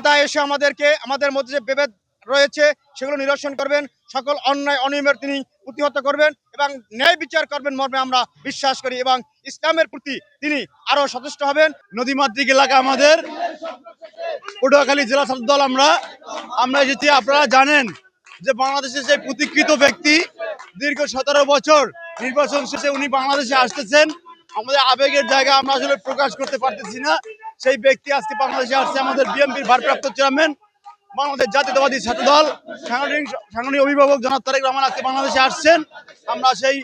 নেতা এসে আমাদের মধ্যে যে বিভেদ রয়েছে সেগুলো নিরসন করবেন, সকল অন্যায় অনিয়মের তিনি প্রতিহত করবেন এবং ন্যায় বিচার করবেন মর্মে আমরা বিশ্বাস করি এবং ইসলামের প্রতি তিনি আরো সচেষ্ট হবেন। নদীমাতৃক এলাকা আমাদের পটুয়াখালী জেলা ছাত্র দল আমরা এসেছি। আপনারা জানেন যে বাংলাদেশের সেই প্রতীক্ষিত ব্যক্তি দীর্ঘ 17 বছর নির্বাচন শেষে উনি বাংলাদেশে আসতেছেন। আমাদের আবেগের জায়গা আমরা আসলে প্রকাশ করতে পারতেছি না। সেই ব্যক্তি আজকে বাংলাদেশে আসছে, আমাদের বিএনপির ভারপ্রাপ্ত চেয়ারম্যান, বাংলাদেশ জাতীয়তাবাদী ছাত্র দল সাংগঠনিক অভিভাবক জনাব তারেক রহমান আজকে বাংলাদেশে আসছেন। আমরা সেই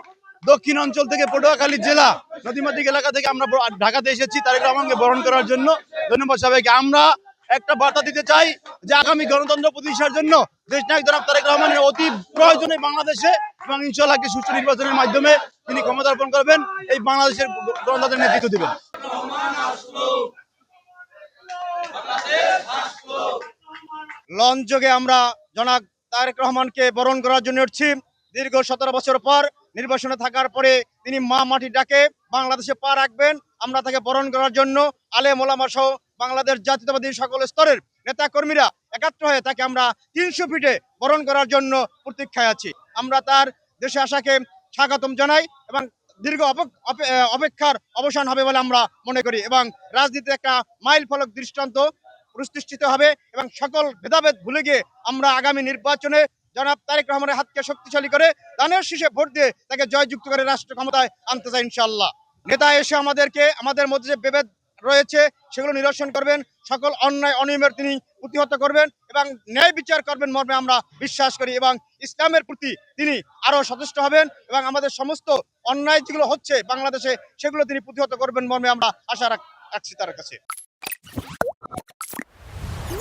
দক্ষিণ অঞ্চল থেকে পটুয়াখালী জেলা নদীমাতৃক এলাকা থেকে আমরা ঢাকাতে এসেছি তারেক রহমানকে বরণ করার জন্য। ধন্যবাদ সবাইকে। আমরা একটা বার্তা দিতে চাই যে আগামী গণতন্ত্র প্রতিষ্ঠার জন্য দেশনায়ক জনাব তারেক রহমানের অতি প্রয়োজনে বাংলাদেশে এবং ইনশাআল্লাহ একটি সুষ্ঠু নির্বাচনের মাধ্যমে তিনি ক্ষমতার্পণ করবেন, এই বাংলাদেশের গণতন্ত্রের নেতৃত্ব দিবেন। লঞ্চ যোগে আমরা জনাব তারেক রহমানকে বরণ করার জন্য উঠছি। দীর্ঘ 17 বছর পর নির্বাচনে থাকার পরে তিনি মা মাটি ডাকে বাংলাদেশে পা রাখবেন। আমরা তাকে বরণ করার জন্য আলেম ওলামা সহ বাংলাদেশ জাতীয়তাবাদী সকল স্তরের নেতা কর্মীরা একাত্র হয়ে তাকে আমরা 300 ফিটে বরণ করার জন্য প্রতীক্ষায় আছি। আমরা তার দেশে আসাকে স্বাগতম জানাই এবং দীর্ঘ অপেক্ষার অবসান হবে বলে আমরা মনে করি এবং রাজনীতির একটা মাইল ফলক দৃষ্টান্ত প্রতিষ্ঠিত হবে এবং সকল ভেদাভেদ ভুলে গিয়ে আমরা আগামী নির্বাচনে জনাব তারেক রহমানের হাতকে শক্তিশালী করে দানের শীষে ভোট দিয়ে তাকে জয়যুক্ত করে রাষ্ট্র ক্ষমতায় আনতে চাই ইনশাআল্লাহ। নেতা এসে আমাদের মধ্যে যে বিভেদ রয়েছে সেগুলো নিরসন করবেন, সকল অন্যায় অনিয়মের তিনি প্রতিহত করবেন এবং ন্যায় বিচার করবেন মর্মে আমরা বিশ্বাস করি এবং ইসলামের প্রতি তিনি আরো সচেষ্ট হবেন এবং আমাদের সমস্ত অন্যায় যেগুলো হচ্ছে বাংলাদেশে সেগুলো তিনি প্রতিহত করবেন মর্মে আমরা আশা রাখছি তার কাছে।